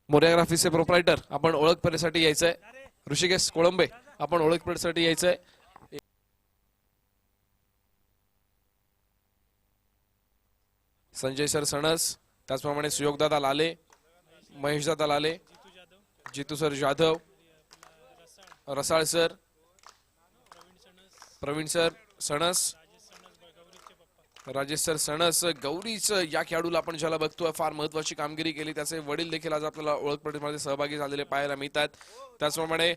मोरियोग्राफीचे proprietor आपण ओळख परीसाठी यायचंय। ऋषिकेश कोळंबे आपण ओळख परीसाठी यायचंय। संजय सर सणस, त्याचप्रमाणे सुयोगदादा लाले, महेशदादा Lale, Jitu sir Jadhav, Rasal sir, Pravin sir Sanas, Rajesh sir Sanas, गौरीच या खेळाडूला आपण ज्याला बघतोय फार महत्त्वाची कामगिरी केली, त्याचे वडील देखील आज आपल्याला ओळख परीक्षेमध्ये सहभागी झालेले पाहायला मिळतात। त्याचप्रमाणे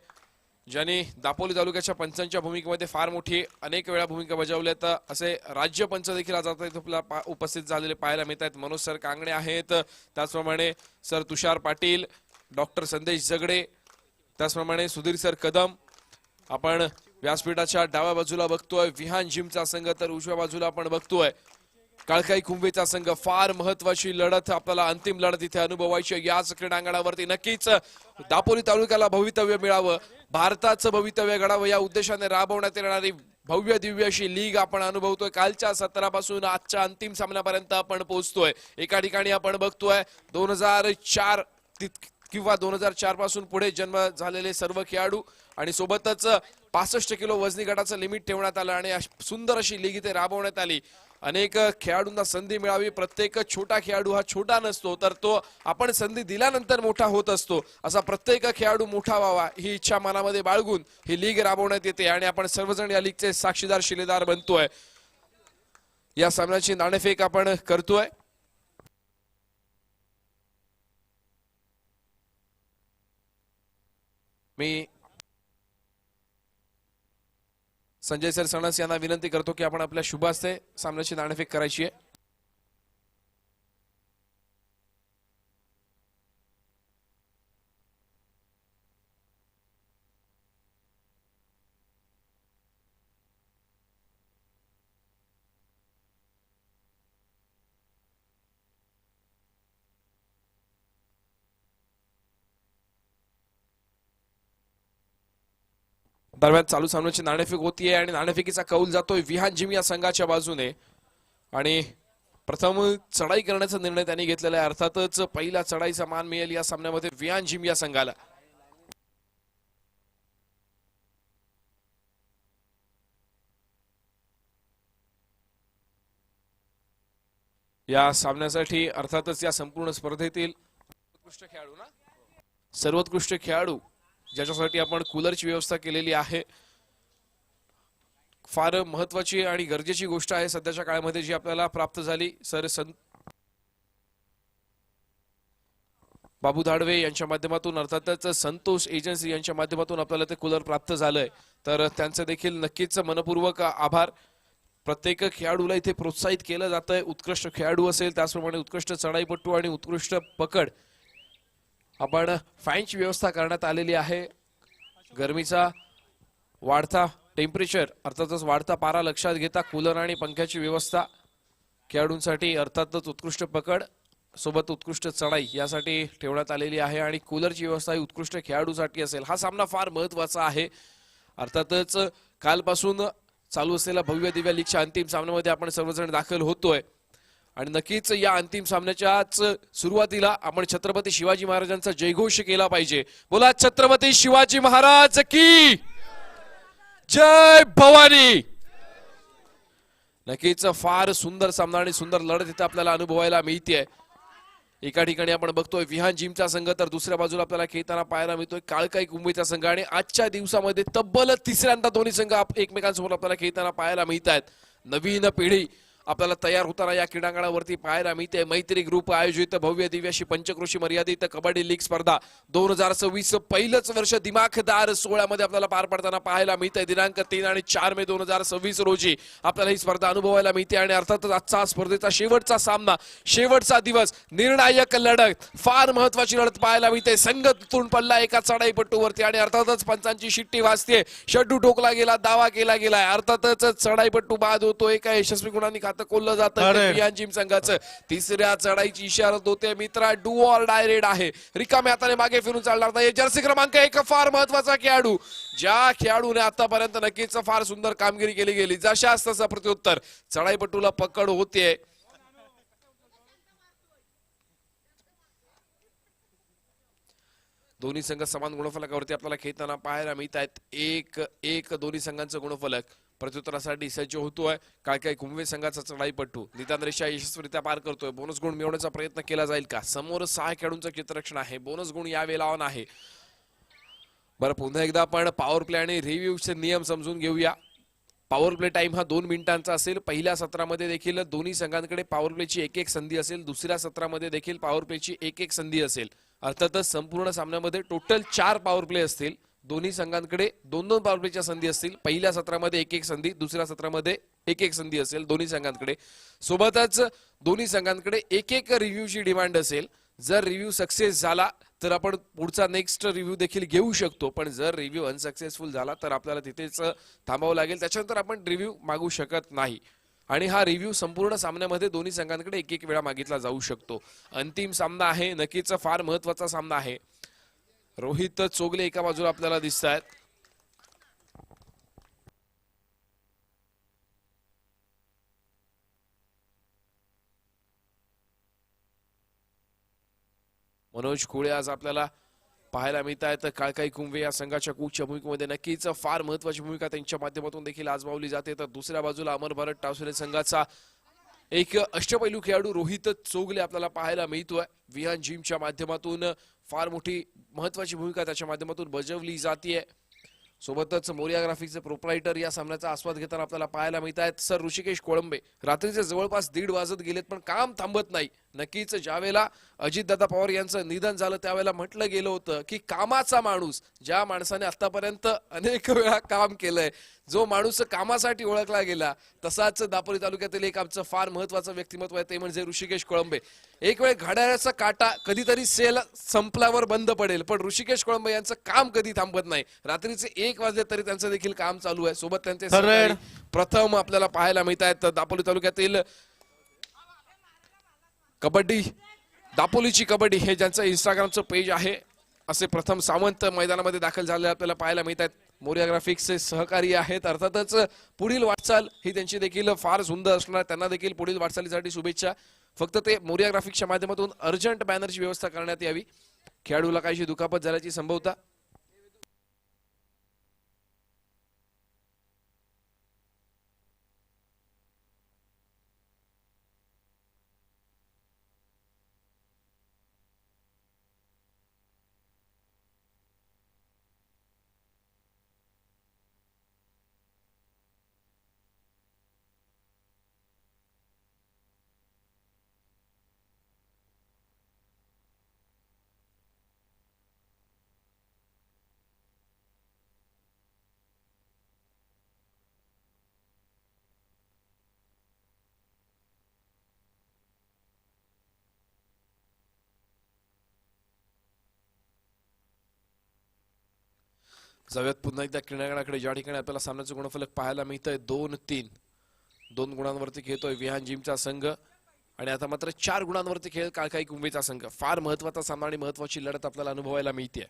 ज्यांनी दापोली तालुक्याच्या पंचांच्या भूमिकेमध्ये फार मोठी अनेक वेळा भूमिका बजावल्या तर असे राज्य पंच देखील आज आपल्याला उपस्थित झालेले पाहायला मिळतात। मनोज सर कांगणे आहेत, त्याचप्रमाणे सर तुषार पाटील, डॉक्टर संदेश जगडे, त्याचप्रमाणे सुधीर सर कदम। आपण व्यासपीठाच्या डाव्या बाजूला बघतोय विहान जिमचा संघ, तर उजव्या बाजूला आपण बघतोय काळकाई कुंभेचा संघ। फार महत्वाची लढत आपल्याला अंतिम लढत इथे अनुभवायची याच क्रीडांगणावरती। नक्कीच दापोली तालुक्याला भवितव्य मिळावं, भारताचं भवितव्य घडावं या उद्देशाने राबवण्यात येणारी भव्य दिव्य अशी लीग आपण अनुभवतोय। कालच्या 17 पासून आजच्या अंतिम सामन्यापर्यंत आपण पोहोचतोय। एका ठिकाणी आपण बघतोय 2004 किंवा 2004 पासून पुढे जन्म झालेले सर्व खेळाडू आणि सोबतच 65 किलो वजनी गटाचं लिमिट ठेवण्यात आलं आणि सुंदर अशी लीग इथे राबवण्यात आली। अनेक खेळाडूंना संधी मिळावी, प्रत्येक छोटा खेळाडू हा छोटा नसतो तर तो आपण संधी दिल्यानंतर मोठा होत असतो। असा प्रत्येक खेळाडू मोठा व्हावा ही इच्छा मनामध्ये बाळगून ही लीग राबवण्यात येते आणि आपण सर्वजण या लीगचे साक्षीदार शिलेदार बनतोय। या सामन्याची नाणेफेक आपण करतोय। मी संजय सर सणस यांना विनंती करतो की आपण आपल्या शुभ हस्ते सामन्याची नाणेफेक करायची आहे। दरम्यान चालू सामन्याची नाणेफेक होतीये आणि नाणेफेकीचा कौल जातोय विहान जिम या संघाच्या बाजूने आणि प्रथम चढाई करण्याचा निर्णय त्यांनी घेतलेला आहे। अर्थातच पहिला चढाईचा मान मिळेल या सामन्यामध्ये विहान जिम या संघाला। या सामन्यासाठी अर्थातच या संपूर्ण स्पर्धेतील सर्वोत्कृष्ट खेळाडू सर्वोत्कृष्ट खेळाडू ज्याच्यासाठी आपण कूलरची व्यवस्था केलेली आहे, फार महत्वाची आणि गरजेची गोष्ट आहे सध्याच्या काळामध्ये जी आपल्याला प्राप्त झाली। सर बाबू धाडवे यांच्या माध्यमातून अर्थातच संतोष एजन्सी यांच्या माध्यमातून आपल्याला ते कूलर प्राप्त झालंय, तर त्यांचे देखील नक्कीच मनपूर्वक आभार। प्रत्येक खेळाडूला इथे प्रोत्साहित केलं जातंय, उत्कृष्ट खेळाडू असेल त्याचप्रमाणे उत्कृष्ट चढाईपटू आणि उत्कृष्ट पकड आपण फॅनची व्यवस्था करण्यात आलेली आहे। गरमीचा वाढता टेम्परेचर अर्थातच वाढता पारा लक्षात घेता कूलर आणि पंख्याची व्यवस्था खेळाडूंसाठी अर्थातच उत्कृष्ट पकड सोबत उत्कृष्ट चढाई यासाठी ठेवण्यात आलेली आहे आणि कूलरची व्यवस्था ही उत्कृष्ट खेळाडूसाठी असेल। हा सामना फार महत्वाचा आहे। अर्थातच कालपासून चालू असलेल्या भव्य दिव्य लीगच्या अंतिम सामन्यामध्ये आपण सर्वजण दाखल होतोय आणि नक्कीच या अंतिम सामन्याच्याच सुरुवातीला आपण छत्रपती शिवाजी महाराजांचा जयघोष केला पाहिजे। बोला छत्रपती शिवाजी महाराज की जय भवानी। नक्कीच फार सुंदर सामना आणि सुंदर लढत इथे आपल्याला अनुभवायला मिळते। एका ठिकाणी आपण बघतोय विहान जिमचा संघ तर दुसऱ्या बाजूला आपल्याला खेळताना पाहायला मिळतोय काळकाई कुंभीचा संघ आणि आजच्या दिवसामध्ये तब्बल तिसऱ्यांदा दोन्ही संघ एकमेकांसमोर आपल्याला खेळताना पाहायला मिळतात। नवीन पिढी आपल्याला तयार होताना या क्रीडांगणावरती पाहायला मिळते। मैत्री ग्रुप आयोजित भव्य दिव्य अशी पंचक्रोशी मर्यादित कबड्डी लीग स्पर्धा 2026 पहिलंच वर्ष दिमाखदार 16 मध्ये आपल्याला पार पडताना पाहायला मिळते। दिनांक 3 आणि 4 मे 2026 रोजी आपल्याला ही स्पर्धा अनुभवायला मिळते आणि अर्थातच आजचा स्पर्धेचा शेवटचा सामना, शेवटचा दिवस, निर्णायक लढत, फार महत्वाची लढत पाहायला मिळते। संघ तुटून पडला एका चढाईपट्टूवरती आणि अर्थातच पंचांची शिट्टी वाजते, शड्डू ठोकला गेला, दावा केला गेलाय। अर्थातच चढाईपट्टू बाद होतो, एका यशस्वी गुणांनी खातं कोल्लं जातं विहान जिम संघाचं। तिसऱ्या चढाईची इशारत होते मित्रा, डू ऑर डाय रेड आहे, रिकाम्या हाताने मागे फिरून चालणार नाही। जर्सी क्रमांक 1 फार महत्वाचा खेळाडू, ज्या खेळाडूने आतापर्यंत नक्कीच फार सुंदर कामगिरी केली गेली, जशास तसं प्रत्युत्तर चढाईपट्टूला पकड होते। दोन्ही संघ समान गुणफलकावरती आपल्याला खेळताना पाहायला मिळत आहेत. 1-1 दोन्ही संघांचं गुणफलक. प्रत्युत्तरासाठी सज्ज होतोय काळकाई कुंभे संघाचा चढाईपट्टू. निदान रेषा यशस्वीरित्या पार करतोय. बोनस गुण मिळवण्याचा प्रयत्न केला जाईल का? समोर 6 खेळाडूंचं क्षेत्ररक्षण आहे. बोनस गुण यावेळेला ऑन आहे. बरं, पुन्हा एकदा आपण पॉवर प्ले आणि रिव्ह्यूचे नियम समजून घेऊया. पॉवर प्ले टाइम हा 2 मिनिटांचा असेल. पहिल्या सत्रामध्ये देखील दोन्ही संघांकडे पॉवर प्लेची एक संधी असेल. दुसऱ्या सत्रामध्ये देखील पॉवर प्लेची एक संधी असेल. अर्थातच संपूर्ण सामन्यामध्ये टोटल 4 पॉवर प्ले असतील. दोन्ही संघांकडे 2-2 पॉवर प्लेच्या संधी असतील. पहिल्या सत्रामध्ये एक संधी, दुसऱ्या सत्रामध्ये एक संधी असेल दोन्ही संघांकडे. सोबतच दोन्ही संघांकडे एक रिव्ह्यूची डिमांड असेल. जर रिव्ह्यू सक्सेस झाला तर आपण पुढचा नेक्स्ट रिव्ह्यू देखील घेऊ शकतो. पण जर रिव्ह्यू अनसक्सेसफुल झाला तर आपल्याला तिथेच थांबावं लागेल. त्याच्यानंतर आपण रिव्ह्यू मागू शकत नाही. आणि हा रिव्ह्यू संपूर्ण सामन्यामध्ये दोन्ही संघांकडे एक वेळा मागितला जाऊ शकतो. अंतिम सामना आहे. नक्कीच फार महत्वाचा सामना आहे. रोहित चोगले एका बाजूला आपल्याला दिसत आहेत. मनोज खोळे आज आपल्याला पाहायला मिळत आहेत. काळकाई कुंभे या संघाच्या कोचच्या भूमिकेमध्ये नक्कीच फार महत्वाची भूमिका त्यांच्या माध्यमातून देखील आजमावली जाते. तर दुसऱ्या बाजूला अमर भारत टावसरे संघाचा एक अष्टपैलू खेळाडू रोहित चोगले आपल्याला पाहायला मिळतोय. विहान जिमच्या माध्यमातून फार मोठी महत्वाची भूमिका त्याच्या माध्यमातून बजावली जाते. सोबतच मोरिया ग्राफिक्सचे प्रोप्रायटर या सामन्याचा आस्वाद घेताना आपल्याला पाहायला मिळत आहेत. सर ऋषिकेश कोळंबे रात्रीचे जवळपास 1:30 वाजत गेलेत पण काम थांबत नाही. नक्कीच ज्यावेळेला अजितदादा पवार यांचं निधन झालं त्यावेळेला म्हटलं गेलं होतं की कामाचा माणूस, ज्या माणसाने आतापर्यंत अनेक वेळा काम केलंय, जो माणूस कामासाठी ओळखला गेला, तसाच दापोली तालुक्यातील एक आमचं फार महत्वाचं व्यक्तिमत्व आहे ते म्हणजे ऋषिकेश कोळंबे. एक वेळ घड्याळाचा काटा कधीतरी सेल संपल्यावर बंद पडेल पण ऋषिकेश कोळंबे यांचं काम कधी थांबत नाही. रात्रीचे 1 वाजले तरी त्यांचं देखील काम चालू आहे. सोबत त्यांचे सहकारी प्रथम आपल्याला पाहायला मिळत आहेत. दापोली तालुक्यातील कबड्डी, दापोलीची कबड्डी हे ज्यांचं इंस्टाग्रामचं पेज आहे, असे प्रथम सावंत मैदानामध्ये दाखल झाले आपल्याला पाहायला मिळत आहेत. मोरिया ग्राफिक्सचे सहकारी आहेत. अर्थातच पुढील वाटचाल ही त्यांची देखील फार सुंदर असणार. त्यांना देखील पुढील वाटचालीसाठी शुभेच्छा. फक्त ते मोरिया ग्राफिक्सच्या माध्यमातून अर्जंट बॅनरची व्यवस्था करण्यात यावी. खेळाडूला काहीशी दुखापत झाल्याची संभवता. जाऊयात पुन्हा एकदा क्रीडांगणाकडे, ज्या ठिकाणी आपल्याला सामन्याचं गुणफलक पाहायला मिळतंय 2-3. 2 गुणांवरती खेळतोय विहान जिमचा संघ आणि आता मात्र 4 गुणांवरती खेळ काळकाई कुंभेचा संघ. फार महत्वाचा सामना आणि महत्वाची लढत आपल्याला अनुभवायला मिळते.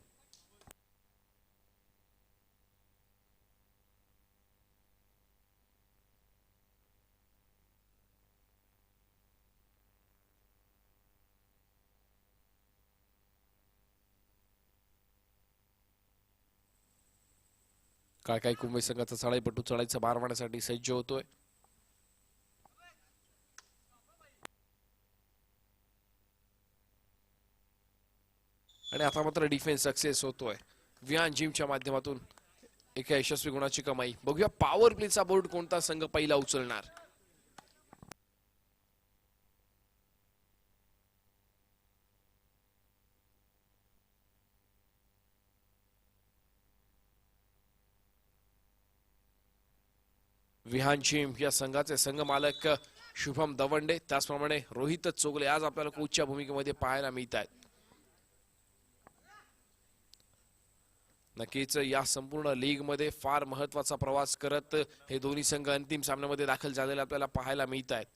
काळकाई कुंभे संघाचा चढाईपटू चढाईचा भार मारण्यासाठी सज्ज होतोय. आणि आता मात्र डिफेन्स सक्सेस होतोय विहान जिमच्या माध्यमातून. एका यशस्वी गुणाची कमाई. बघूया पॉवर प्लेचा बोर्ड कोणता संघ पहिला उचलणार. विहान जिम या संघाचे संघ मालक शुभम दवंडे, त्याचप्रमाणे रोहित चोगले आज आपल्याला कोचच्या भूमिकेमध्ये पाहायला मिळत आहेत. नक्कीच या संपूर्ण लीग मध्ये फार महत्वाचा प्रवास करत हे दोन्ही संघ अंतिम सामन्यामध्ये दाखल झालेले आपल्याला पाहायला मिळत आहेत.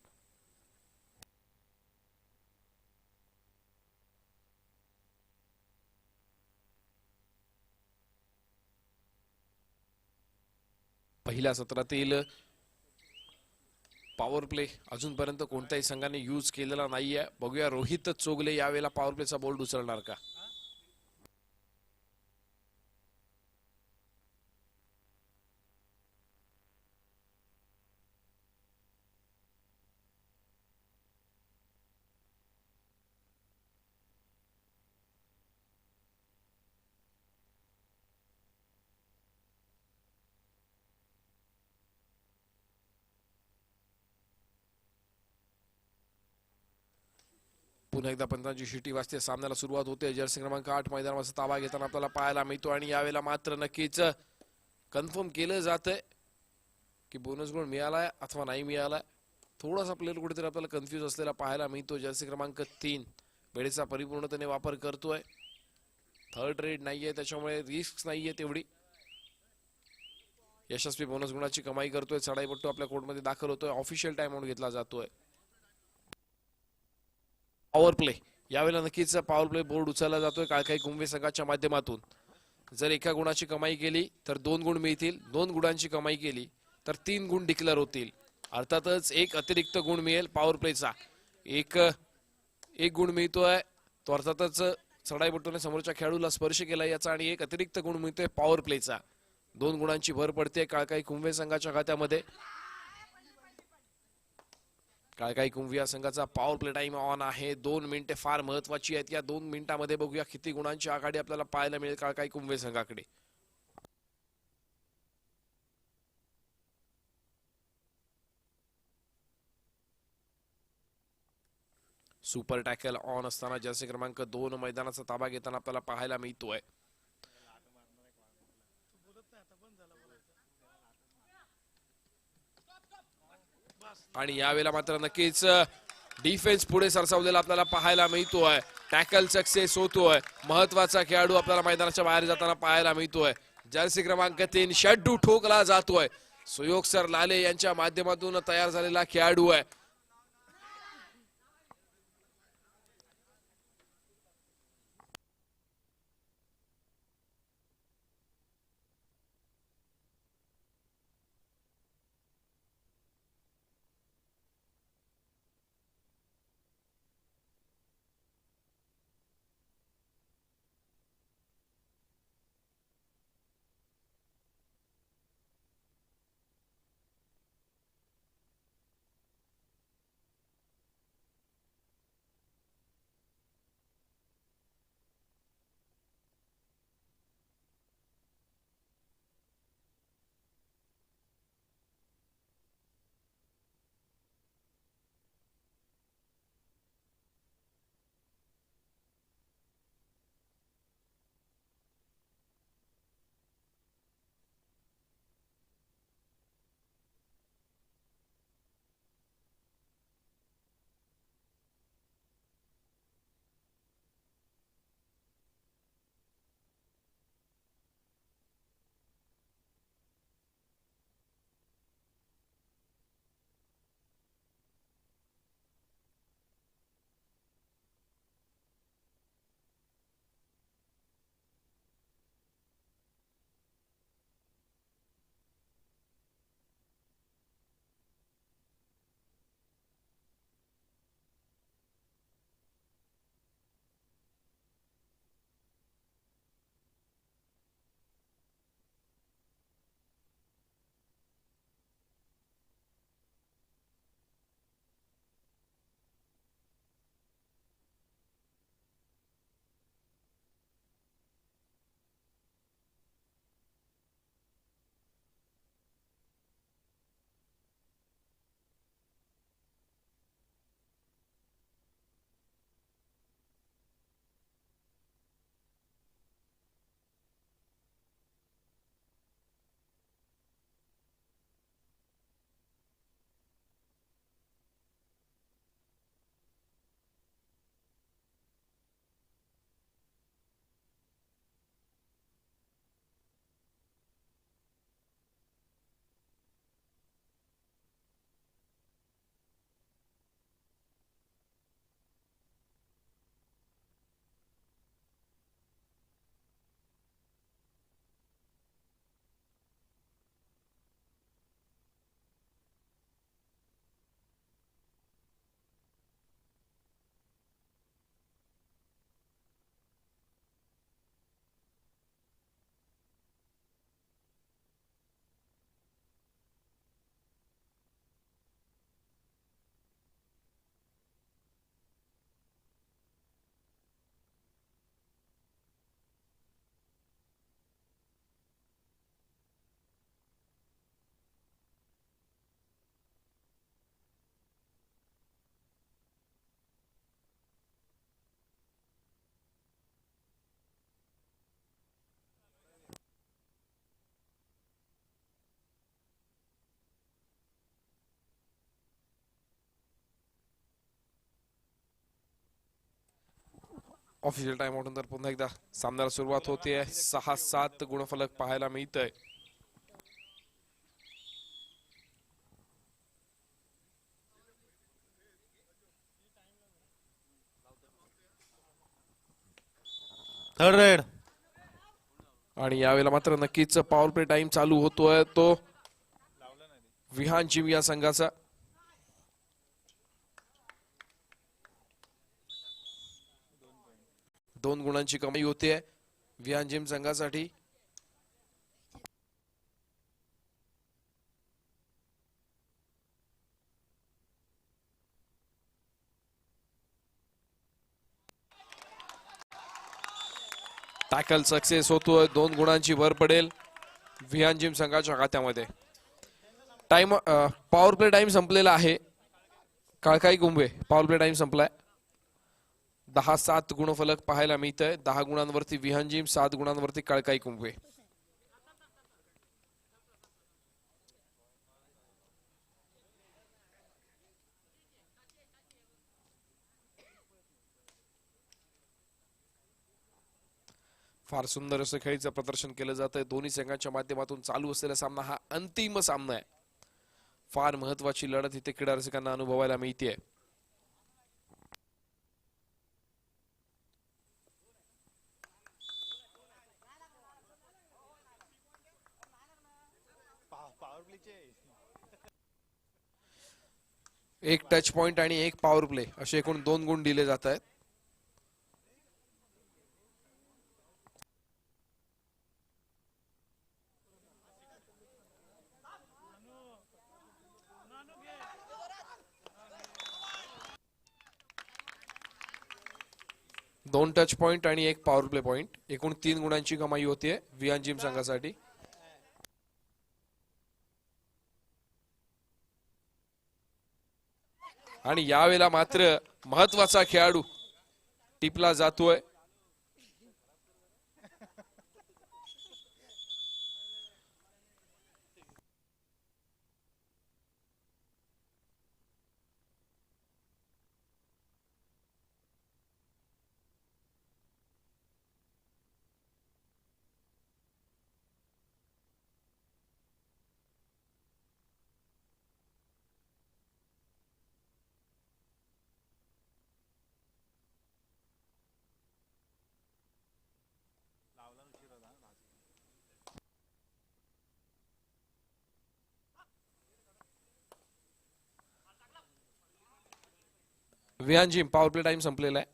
पहिल्या सत्रातील पॉवर प्ले अजूनपर्यंत कोणत्याही संघाने यूज केलेला नाहीये. बघूया रोहित चोगले यावेळेला पॉवर प्लेचा बोल्ड उचलणार का. पुन्हा एकदा पंचांची शिटी वाजते, सामन्याला सुरुवात होते. जर्सी क्रमांक 8 मैदानाचा ताबा घेताना आपल्याला पाहायला मिळतो आणि यावेळेला मात्र नक्कीच कन्फर्म केलं जातंय की बोनस गुण मिळालाय अथवा नाही मिळालाय. थोडासा प्लेयर कुठेतरी आपल्याला कन्फ्यूज असलेला पाहायला मिळतो. जर्सी क्रमांक 3 वेळेचा परिपूर्णतेने वापर करतोय. थर्ड रेड नाहीये, त्याच्यामुळे रिस्क नाहीये तेवढी. यशस्वी बोनस गुणाची कमाई करतोय. चढाईपट्टू आपल्या कोर्टमध्ये दाखल होतोय. ऑफिशियल टाइम आउट घेतला जातोय. पॉवर प्ले यावेळेला नक्कीच पॉवर प्ले बोर्ड उचलला जातोय काळकाई कुंभे संघाच्या माध्यमातून. जर एका गुणाची कमाई केली तर 2 गुण मिळतील. 2 गुणांची कमाई केली तर 3 गुण डिक्लेअर होतील. अर्थातच एक अतिरिक्त गुण मिळेल पॉवर प्लेचा. एक गुण मिळतोय तो अर्थातच चढाईपट्टूने समोरच्या खेळाडूला स्पर्श केला याचा, आणि एक अतिरिक्त गुण मिळतोय पॉवर प्लेचा. 2 गुणांची भर पडते काळकाई कुंभे संघाच्या खात्यामध्ये. काळकाई कुंभे या संघाचा पॉवर प्ले टाइम ऑन आहे. 2 मिनिटे फार महत्वाची आहेत. या 2 मिनिटांमध्ये बघूया किती गुणांची आघाडी आपल्याला पाहायला मिळेल काळकाई कुंभे संघाकडे. सुपर टॅकल ऑन असताना जर्सी क्रमांक 2 मैदानाचा ताबा घेताना आपल्याला पाहायला मिळतोय. आणि यावेळेला मात्र नक्कीच डिफेन्स पुढे सरसावलेला आपल्याला पाहायला मिळतोय. टॅकल सक्सेस होतोय. महत्वाचा खेळाडू आपल्याला मैदानाच्या बाहेर जाताना पाहायला मिळतोय. जर्सी क्रमांक 3 षड्डू ठोकला जातोय. सुयोग सर लाले यांच्या माध्यमातून तयार झालेला खेळाडू आहे. ऑफिशियल टाइम आउट नंतर पुन्हा एकदा सामन्याला सुरुवात होते. 6-7 गुणफलक पाहायला मिळतंय. Third red. आणि यावेळेला मात्र नक्कीच पॉवर प्ले टाइम चालू होतोय तो विहान जिम या संघाचा. दोन गुणांची कमाई होते विहान जिम संघासाठी. टॅकल सक्सेस होतोय. 2 गुणांची भर पडेल विहान जिम संघाच्या खात्यामध्ये. टाइम पॉवर प्ले टाइम संपलेला आहे. काळकाई कुंभे पॉवर प्ले टाइम संपलाय. 10-7 गुणफलक पाहायला मिळतंय. 10 गुणांवरती विहान जिम, 7 गुणांवरती काळकाई कुंभे. फार सुंदर असं खेळीचं प्रदर्शन केलं जात आहे. दोन्ही संघांच्या माध्यमातून चालू असलेला सामना हा अंतिम सामना आहे. फार महत्वाची लढत इथे क्रीडा रसिकांना अनुभवायला मिळते. एक टच पॉइंट आणि एक पॉवर प्ले असे एकूण 2 गुण दिले जात आहेत. दोन टच पॉइंट आणि एक पॉवर प्ले पॉइंट एकूण 3 गुणांची कमाई होतीये विहान जिम संघासाठी. आणि यावेळेला मात्र महत्वाचा खेळाडू टिपला जातोय. Vihan Jim power play time संपलेला आहे.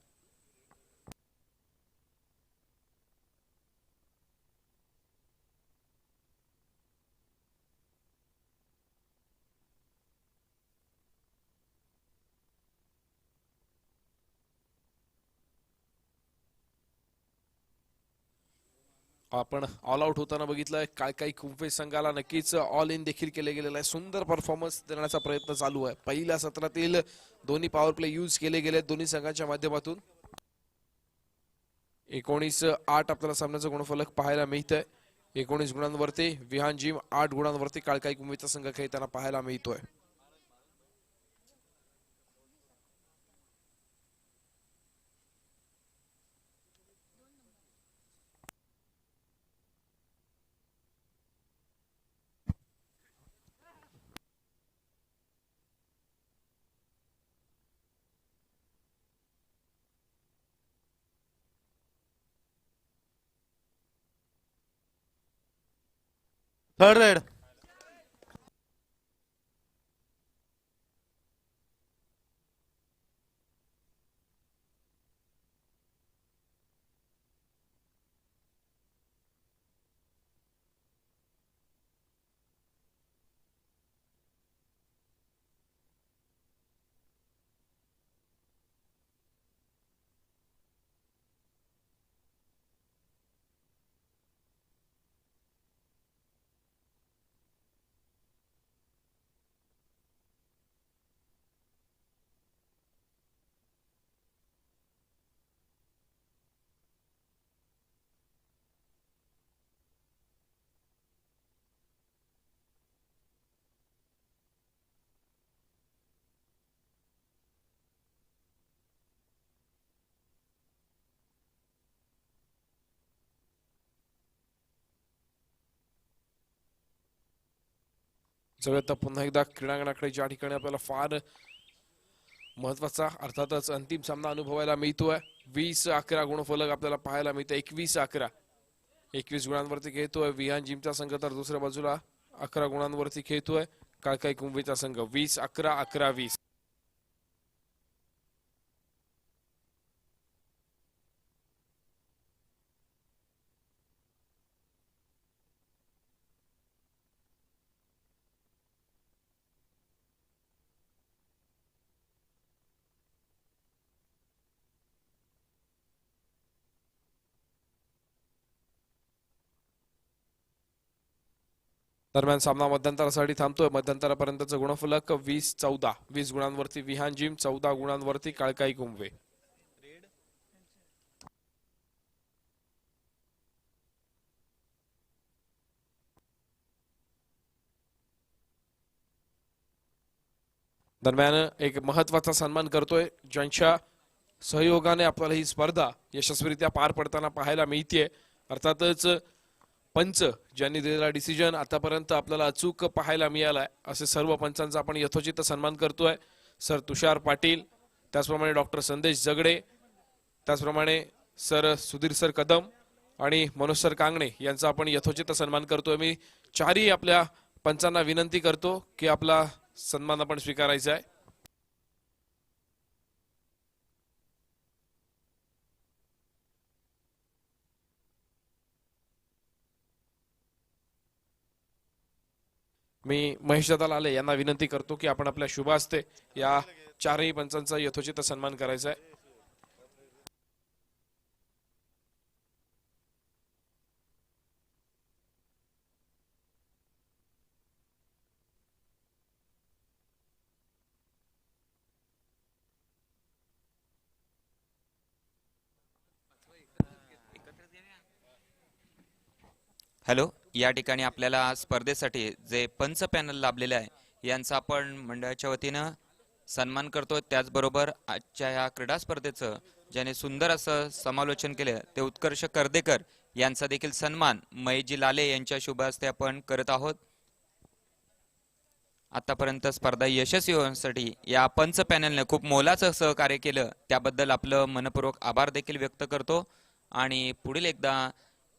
आपण ऑल आउट होताना बघितलंय. काही कुंभे संघाला नक्कीच ऑल इन देखील केले गेलेलं आहे. सुंदर परफॉर्मन्स देण्याचा प्रयत्न चालू आहे. पहिल्या सत्रातील दोन्ही पॉवर प्ले यूज केले गेले दोन्ही संघांच्या माध्यमातून. 19-8 आपल्याला सामन्याचा गुणफलक पाहायला मिळतंय. 19 गुणांवरती विहान जिम, 8 गुणांवरती काळकाई कुंभेचा संघ खेळताना पाहायला मिळतोय. Third red. जाऊयात पुन्हा एकदा क्रीडांगणाकडे, ज्या ठिकाणी आपल्याला फार महत्वाचा अर्थातच अंतिम सामना अनुभवायला मिळतोय. 20-11 गुणफलक आपल्याला पाहायला मिळतं. 21-11 21 गुणांवरती खेळतोय विहान जिमचा संघ, तर दुसऱ्या बाजूला 11 गुणांवरती खेळतोय काळकाई कुंभेचा संघ. 20-11 11-20. दरम्यान सामना मध्यंतरासाठी थांबतोय. मध्यंतरापर्यंतचं गुणफलक 20-14. 20 गुणांवरती विहान जिम, 14 गुणांवरती काळकाई कुंभे. दरम्यान एक महत्वाचा सन्मान करतोय, ज्यांच्या सहयोगाने आपल्याला ही स्पर्धा यशस्वीरित्या पार पडताना पाहायला मिळतेय. अर्थातच पंच ज्यांनी दिलेला डिसिजन आतापर्यंत आपल्याला अचूक पाहायला मिळालाय, असे सर्व पंचांचा आपण यथोचित सन्मान करतोय. सर तुषार पाटील, त्याचप्रमाणे डॉक्टर संदेश जगडे, त्याचप्रमाणे सर सुधीर सर कदम आणि मनोज सर कांगणे यांचा आपण यथोचित सन्मान करतोय. मी चारही आपल्या पंचांना विनंती करतो की आपला सन्मान आपण स्वीकारायचा आहे. मी महेश दादा लाले यांना विनंती करतो की आपण आपल्या शुभ हस्ते या चारही पंचांचा यथोचित सन्मान करायचा आहे. हॅलो, या ठिकाणी आपल्याला स्पर्धेसाठी जे पंच पॅनल लाभलेले आहे यांचा आपण मंडळाच्या वतीनं सन्मान करतो. त्याचबरोबर आजच्या या क्रीडा स्पर्धेचं ज्याने सुंदर असं समालोचन केलं ते उत्कर्ष कर्देकर यांचा देखील सन्मान महेशजी लाले यांच्या शुभ हस्ते आपण करत आहोत. आतापर्यंत स्पर्धा यशस्वी होण्यासाठी या पंच पॅनलने खूप मोलाचं सहकार्य केलं, त्याबद्दल आपलं मनपूर्वक आभार देखील व्यक्त करतो. आणि पुढील एकदा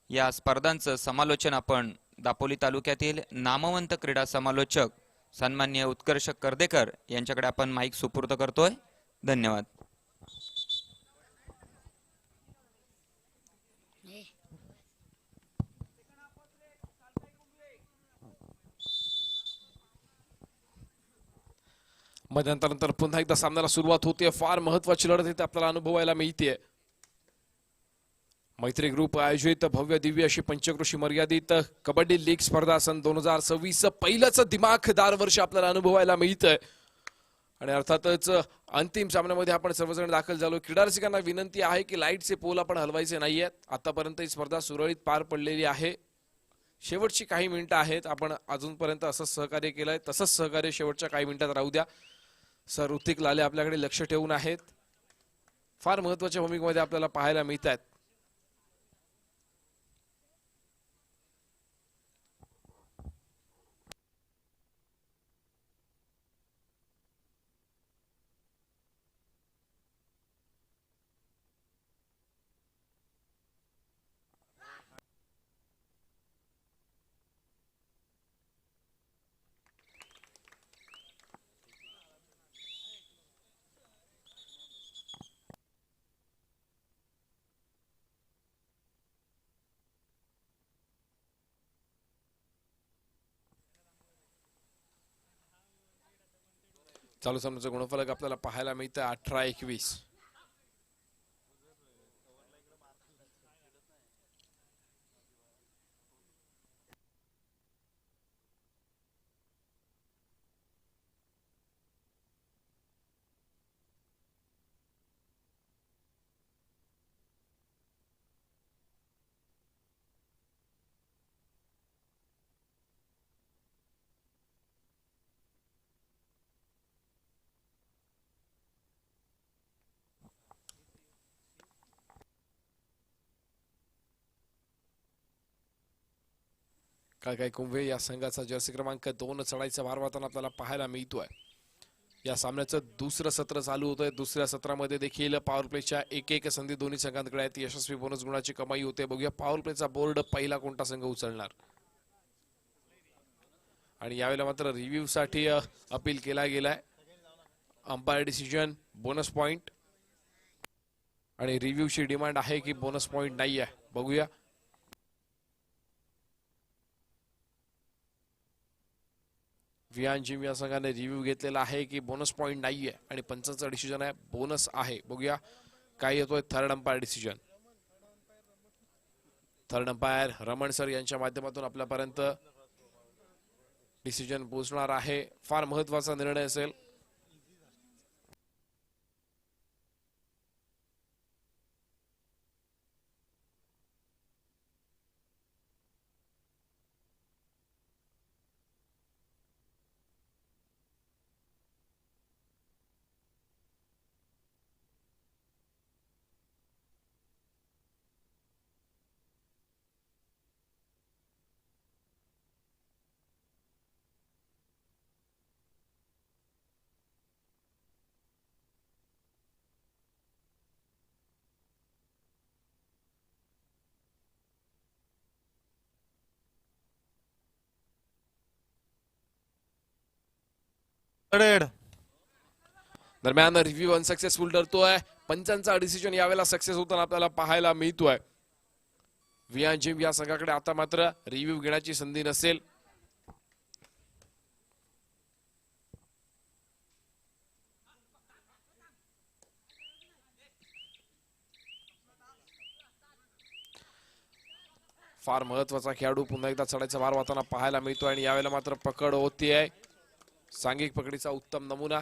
या स्पर्धांचं समालोचन आपण दापोली तालुक्यातील नामवंत क्रीडा समालोचक सन्माननीय उत्कर्ष कर्देकर यांच्याकडे आपण माईक सुपूर्द करतोय. धन्यवाद. मध्यंतरानंतर पुन्हा एकदा सामन्याला सुरुवात होते. फार महत्वाची लढत इथे आपल्याला अनुभवायला मिळते. मैत्री ग्रुप आयोजित भव्य दिव्य अशी पंचक्रोशी मर्यादित कबड्डी लीग स्पर्धा सन 2026 पहिलंच दिमाखदार वर्ष आपल्याला अनुभवायला मिळतंय. आणि अर्थातच अंतिम सामन्यामध्ये आपण सर्वजण दाखल झालो. क्रीडा रसिकांना विनंती आहे की लाईटचे पोल आपण हलवायचे नाहीयेत. आतापर्यंत ही स्पर्धा सुरळीत पार पडलेली आहे. शेवटची काही मिनिटं आहेत, आपण अजूनपर्यंत असंच सहकार्य केलंय, तसंच सहकार्य शेवटच्या काही मिनिटात राहू द्या. सर ऋतिक लाले आपल्याकडे लक्ष ठेवून आहेत. फार महत्वाच्या भूमिकेमध्ये आपल्याला पाहायला मिळत आहेत. चालू सामन्याचा गुणफलक आपल्याला पाहायला मिळतं 18-21. काळकाई कुंभे या संघाचा जर्सी क्रमांक 2 चढाईचा भार वाहताना आपल्याला पाहायला मिळतोय. या सामन्याचं दुसरं सत्र चालू होतंय. दुसऱ्या सत्रामध्ये देखील पॉवर प्लेच्या एक संधी दोन्ही संघांकडे आहेत. यशस्वी बोनस गुणाची कमाई होते. बघूया पॉवर प्लेचा बोर्ड पहिला कोणता संघ उचलणार. आणि यावेळेला मात्र रिव्ह्यू साठी अपील केला गेलाय. अंपायर डिसिजन, बोनस पॉइंट आणि रिव्ह्यूची डिमांड आहे की बोनस पॉइंट नाही आहे. बघूया. वियान जिम या संघाने रिव्ह्यू घेतलेला आहे की बोनस पॉइंट नाहीये आणि पंचांचा डिसिजन आहे बोनस आहे. बघूया काय येतोय third umpire decision. Third umpire Raman sir यांच्या माध्यमातून आपल्यापर्यंत डिसिजन पोहोचणार आहे. फार महत्वाचा निर्णय असेल. थर्ड एड. दरम्यान रिव्ह्यू अनसक्सेसफुल ठरतोय. पंचांचा डिसिजन यावेळेला सक्सेस होताना आपल्याला पाहायला मिळतोय. वियान जिम या संघाकडे आता मात्र रिव्ह्यू घेण्याची संधी नसेल. फार महत्वाचा खेळाडू पुन्हा एकदा चढायचा भार वाहताना पाहायला मिळतोय आणि यावेळेला मात्र पकड होती आहे. सांघिक पकडीचा उत्तम नमुना.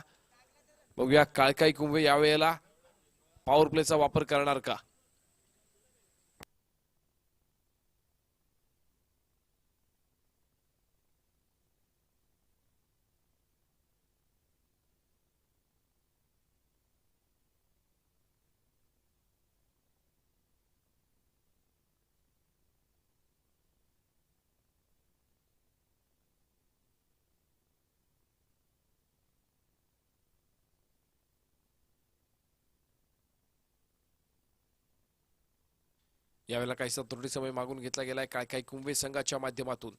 बघूया काळकाई कुंभे यावेळेला पॉवर प्लेचा वापर करणार का. यावेळेला काहीसा त्रुटी समय मागून घेतला गेलाय काळकाई कुंभे संघाच्या माध्यमातून.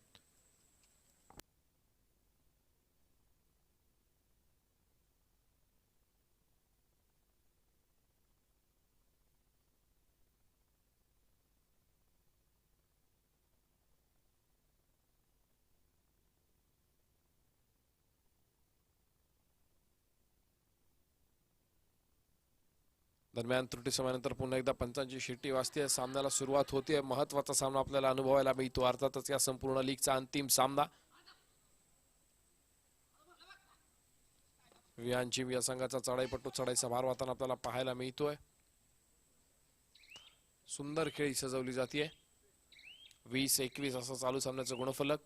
दरम्यान त्रुटी समयानंतर पुन्हा एकदा पंचांची शिट्टी वाजते. सामन्याला सुरुवात होते. महत्वाचा सामना आपल्याला अनुभवायला मिळतो. अर्थातच या संपूर्ण लीगचा अंतिम सामना. वियान जिम या संघाचा चढाईपट्टू चढाईचा भार वाहताना आपल्याला पाहायला मिळतोय. सुंदर खेळी सजवली जाते. 20-21 असं चालू सामन्याचं गुणफलक.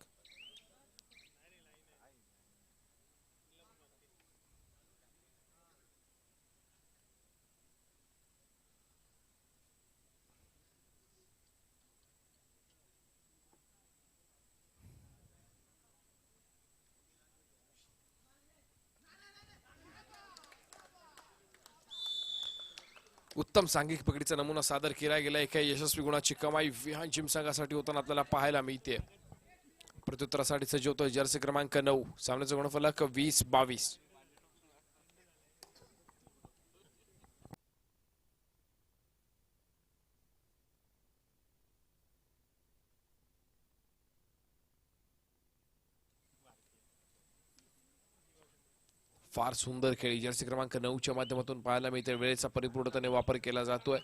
उत्तम सांघिक पकडीचा नमुना सादर केला गेला. एका यशस्वी गुणाची कमाई विहान जिम संघासाठी होताना आपल्याला पाहायला मिळते. प्रत्युत्तरासाठी सज्ज होतोय जर्सी क्रमांक 9. सामन्याचं गुणफलक 20-22. फार सुंदर खेळी जर्सी क्रमांक 9च्या माध्यमातून पाहायला मिळते. वेळेचा परिपूर्णतेने वापर केला जातोय.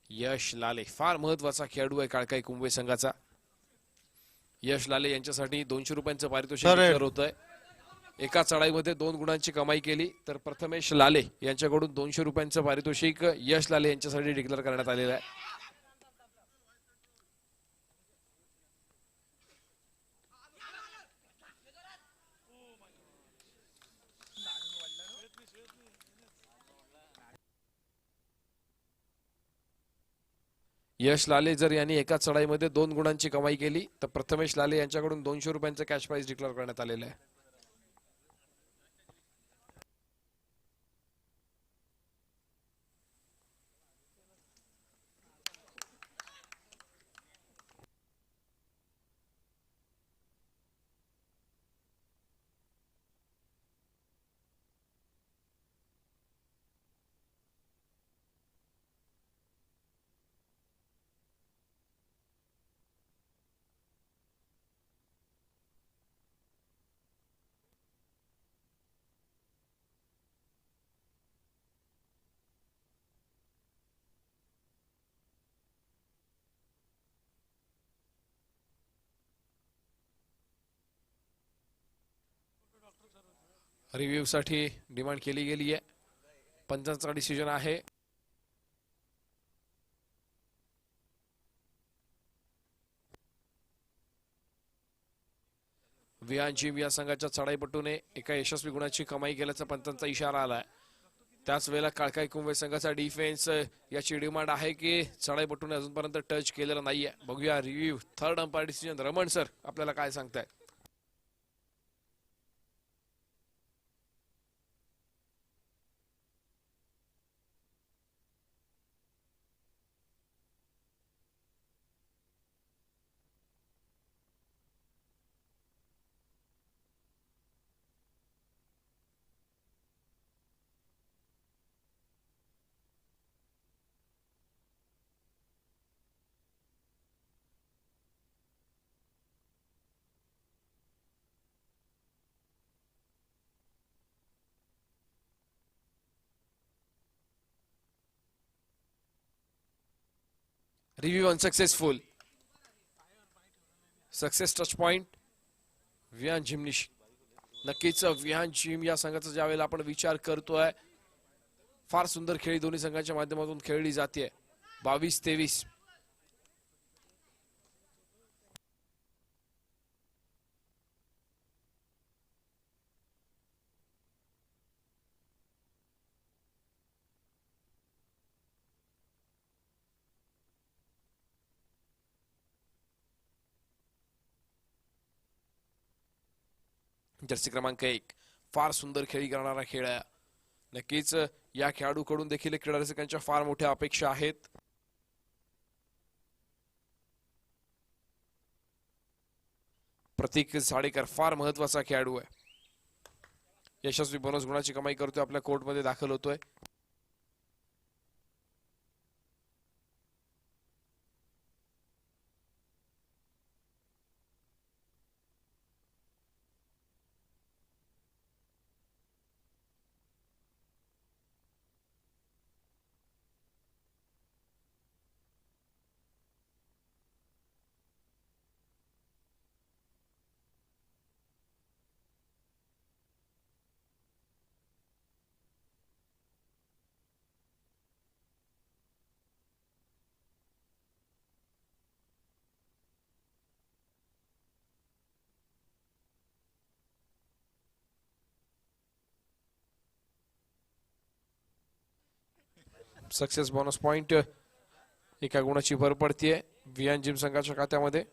यश लाले फार महत्वाचा खेळाडू आहे काळकाई कुंभे संघाचा. यश लाले यांच्यासाठी 200 रुपयांचं पारितोषिक डिक्लेअर होतंय. एका चढाईमध्ये 2 गुणांची कमाई केली तर प्रथमेश लाले यांच्याकडून 200 रुपयांचं पारितोषिक यश लाले यांच्यासाठी डिक्लेअर करण्यात आलेलं आहे. यश लाले जर यांनी एका चढाईमध्ये 2 गुणांची कमाई केली तर प्रथमेश लाले यांच्याकडून 200 रुपयांचं कॅश प्राइज डिक्लेअर करण्यात आलेलं आहे. रिव्ह्यू साठी डिमांड केली गेली आहे. पंचांचा डिसिजन आहे. विहान जिम या संघाच्या चढाईपटूने एका यशस्वी गुणाची कमाई केल्याचा पंचांचा इशारा आलाय. त्याच वेळेला काळकाई कुंभे संघाचा डिफेन्स याची डिमांड आहे की चढाईपटूने अजूनपर्यंत टच केलेला नाहीये. बघूया review. Third umpire decision. Raman sir आपल्याला काय सांगताय? Review unsuccessful. Success touch point Vihan Jimnish. नक्कीच विहान जिम या संघाचा ज्यावेळेला आपण विचार करतोय, फार सुंदर खेळी दोन्ही संघांच्या माध्यमातून खेळली जाते. 22-23. जर्सी क्रमांक 1 फार सुंदर खेळी करणारा खेळ आहे. नक्कीच या खेळाडूकडून देखील क्रीडा रसिकांच्या फार मोठ्या अपेक्षा आहेत. प्रतीक साडेकर फार महत्वाचा खेळाडू आहे. यशस्वी बोनस गुणाची कमाई करतोय. आपल्या कोर्टमध्ये दाखल होतोय. सक्सेस बोनस पॉइंट एका गुणाची भर पडतीये विहान जिम संघाच्या खात्यामध्ये.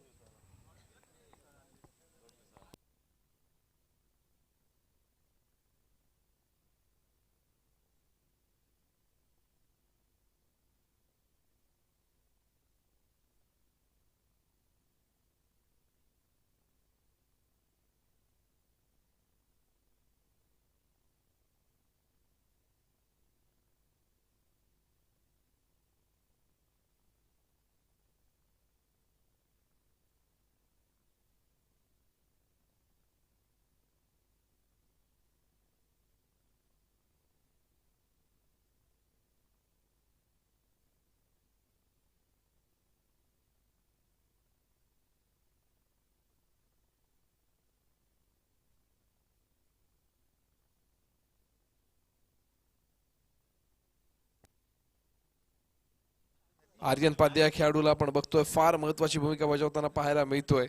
आर्यन पाद्या या खेळाडूला आपण बघतोय फार महत्वाची भूमिका बजावताना पाहायला मिळतोय.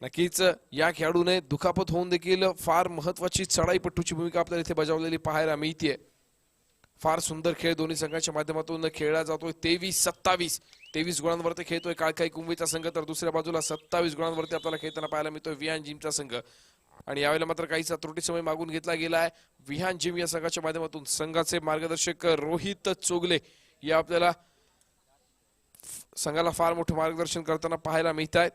नक्कीच या खेळाडूने दुखापत होऊन देखील फार महत्वाची चढाईपट्टूची भूमिका आपल्याला इथे बजावलेली पाहायला मिळते. फार सुंदर खेळ दोन्ही संघाच्या माध्यमातून खेळला जातोय. 23-27 गुणांवरती खेळतोय काळकाई कुंभीचा संघ, तर दुसऱ्या बाजूला 27 गुणांवरती आपल्याला खेळताना पाहायला मिळतोय विहान जिमचा संघ. आणि यावेळेला मात्र काहीसा त्रुटी समय मागून घेतला गेलाय विहान जिम या संघाच्या माध्यमातून. संघाचे मार्गदर्शक रोहित चोगले या आपल्याला संघाला फार मोठं मार्गदर्शन करताना पाहायला मिळत आहेत.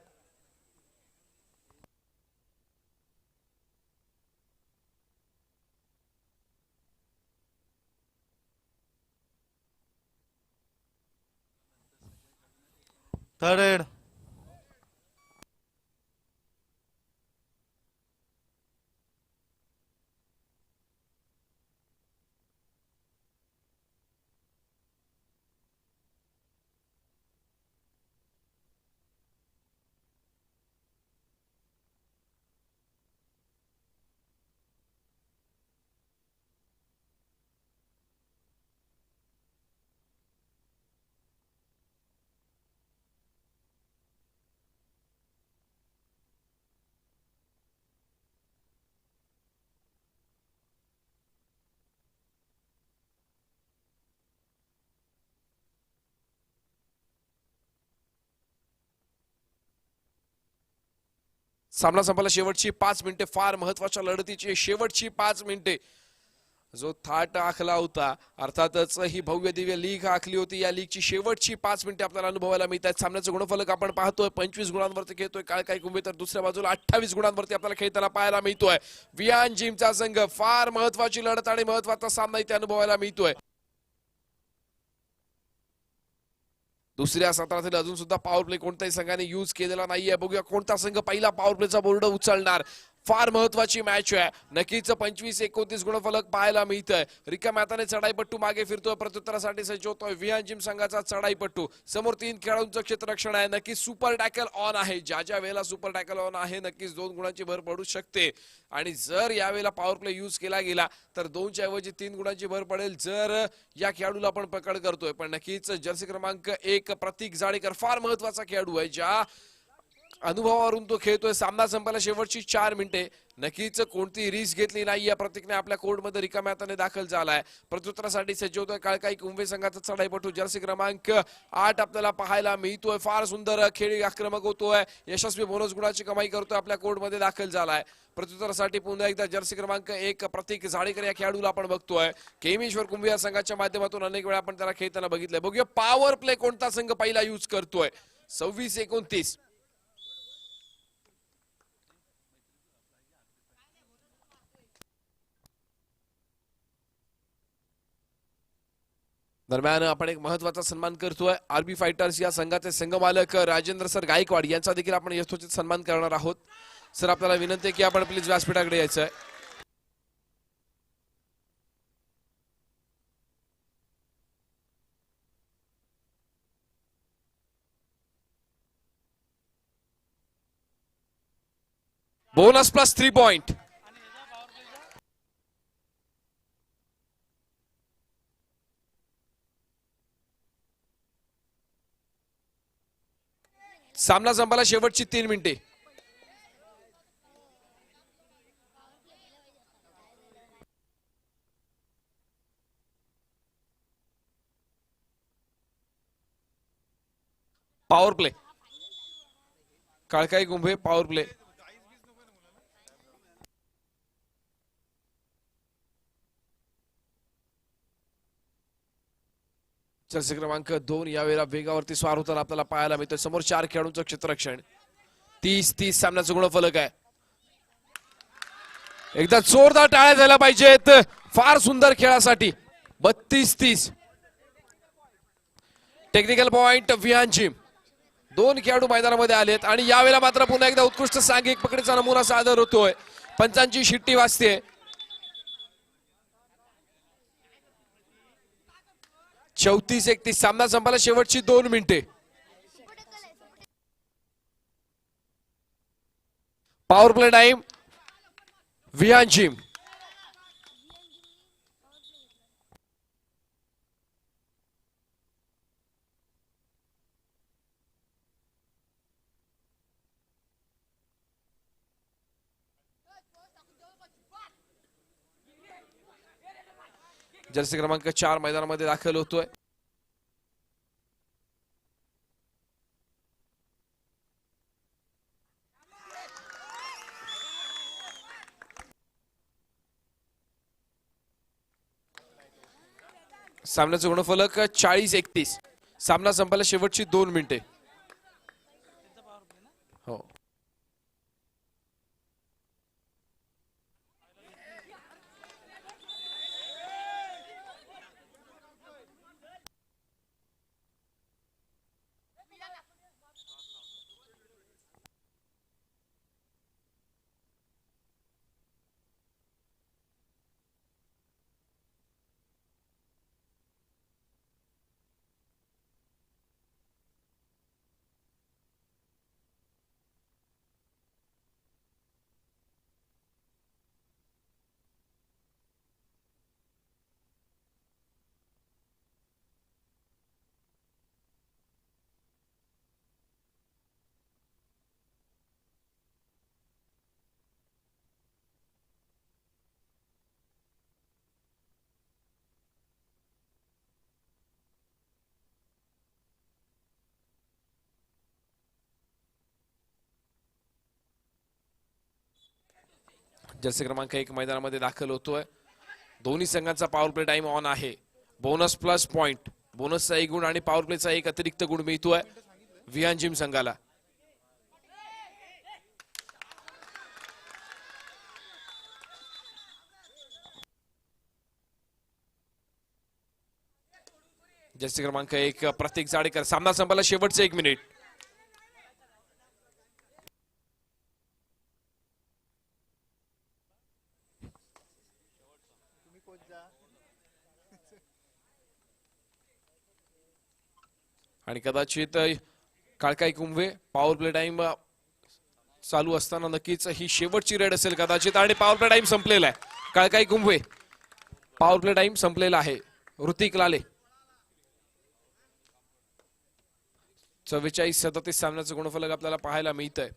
Third red. सामना संपला. शेवटची 5 मिनिटे फार महत्वाच्या लढतीची शेवटची 5 मिनिटे. जो थाट आखला होता, अर्थातच ही भव्य दिव्य लीग आखली होती, या लीगची शेवटची 5 मिनिटे आपल्याला अनुभवायला मिळतात. सामन्याचं गुणफलक आपण पाहतोय 25 गुणांवरती खेळतोय काळकाई कुंभे, तर दुसऱ्या बाजूला 28 गुणांवरती आपल्याला खेळताना पाहायला मिळतोय विहान जिमचा संघ. फार महत्वाची लढत आणि महत्वाचा सामना इथे अनुभवायला मिळतोय. दुसऱ्या सत्रातील अजून सुद्धा पॉवर प्ले कोणत्याही संघाने यूज केलेला नाहीये. बघूया कोणता संघ पहिला पॉवर प्लेचा बोर्ड उचलणार. फार महत्वाची मॅच आहे. नक्कीच 25-29 गुणफलक पाहायला मिळतंय. रिकाम्या हाताने चढाईपट्टू मागे फिरतोय, प्रत्युत्तरासाठी सज्ज होतोय विहान जिम संघाचा चढाईपट्टू. समोर 3 खेळाडूंचं क्षेत्ररक्षण आहे. नक्कीच सुपर टॅकल ऑन आहे. ज्या वेळेला सुपर टॅकल ऑन आहे नक्कीच 2 गुणांची भर पडू शकते. आणि जर यावेळेला पॉवर प्ले यूज केला गेला तर 2च्या ऐवजी 3 गुणांची भर पडेल जर या खेळाडूला आपण पकड करतोय. पण नक्कीच जर्सी क्रमांक 1 प्रतीक जाडेकर फार महत्वाचा खेळाडू आहे, ज्या अनुभवावरून तो खेळतोय. सामना संपायला शेवटची 4 मिनिटे. नक्कीच कोणती रिस्क घेतली नाही या प्रतीकने. आपल्या कोर्टमध्ये रिकाम्या हाताने दाखल झालाय. प्रत्युत्तरासाठी सज्ज होतोय काळकाई कुंभे संघाचा चढाईपटू जर्सी क्रमांक 8 आपल्याला पाहायला मिळतोय. फार सुंदर खेळी आक्रमक होतोय. यशस्वी बोनस गुणाची कमाई करतोय. आपल्या कोर्टमध्ये दाखल झालाय. प्रत्युत्तरासाठी पुन्हा एकदा जर्सी क्रमांक 1 प्रतीक जाडेकर या खेळाडूला आपण बघतोय. केमेश्वर कुंभे या संघाच्या माध्यमातून अनेक वेळा आपण त्याला खेळताना बघितलंय. बघूया पॉवर प्ले कोणता संघ पहिला यूज करतोय. 26-29. दरम्यान आपण एक महत्वाचा सन्मान करतोय. आरबी फायटर्स या संघाचे संघमालक राजेंद्र सर गायकवाड यांचा देखील आपण यथोचित सन्मान करणार आहोत. सर आपल्याला विनंती आहे की आपण प्लीज व्यासपीठाकडे यायचं आहे. Bonus plus 3 point. सामना संपायला शेवटची 3 मिनिटे. पॉवर प्ले काळकाई कुंभे पॉवर प्ले. जर्सी क्रमांक 2 यावेळेला वेगावरती स्वार होताना आपल्याला पाहायला मिळतोय. समोर 4 खेळाडूंचं क्षेत्ररक्षण. 30-30 सामन्याचं गुणफलक आहे. एकदा जोरदार टाळ्या झाल्या पाहिजेत फार सुंदर खेळासाठी. 32-30. Technical point Vihaan gym. 2 खेळाडू मैदानामध्ये आलेत आणि यावेळेला मात्र पुन्हा एकदा उत्कृष्ट सांघिक पकडीचा नमुना सादर होतोय. पंचांची शिट्टी वाजते. 34-31 सामना संपायला शेवटची 2 मिनिटे. Power play time Vihan Jim. Jersey क्रमांक 4 मैदानामध्ये दाखल होतोय. सामन्याचं गुणफलक 40-31. सामना संपायला शेवटची 2 मिनिटे. हो, जर्सी क्रमांक 1 मैदानामध्ये दाखल होतोय. दोन्ही संघांचा पॉवर प्ले टाइम ऑन आहे. बोनस प्लस पॉइंट, बोनसचा 1 गुण आणि पॉवर प्लेचा 1 अतिरिक्त गुण मिळतोय विहान जिम संघाला. जर्सी क्रमांक 1 प्रतीक जाडेकर. सामना संपायला शेवटचे 1 मिनिट. आणि कदाचित काळकाई कुंभे पॉवर प्ले टाइम चालू असताना नक्कीच ही शेवटची रेड असेल कदाचित. आणि पॉवर प्ले टाइम संपलेला आहे. काळकाई कुंभे पॉवर प्ले टाइम संपलेला आहे. ऋतिक लाले. 44-37 सामन्याचं गुणफलक आपल्याला पाहायला मिळतंय.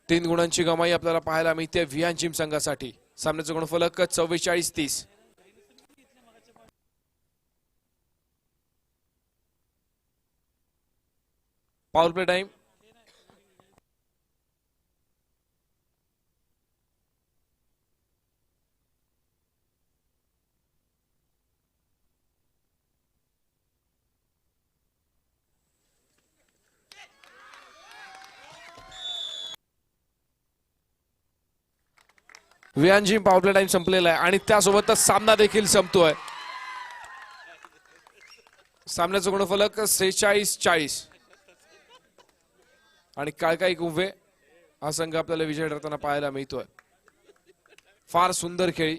तीन गुणांची कमाई आपल्याला पाहायला मिळते विहान जिम संघासाठी. सामन्याचं गुणफलक 44-30. Power play time Vihan Jim power play time संपलेला आहे आणि त्यासोबतच सामना देखील संपतोय. सामन्याचं गुणफलक 46-40. आणि काळकाई कुंभे हा संघ आपल्याला विजय ठरताना पाहायला मिळतोय. फार सुंदर खेळी.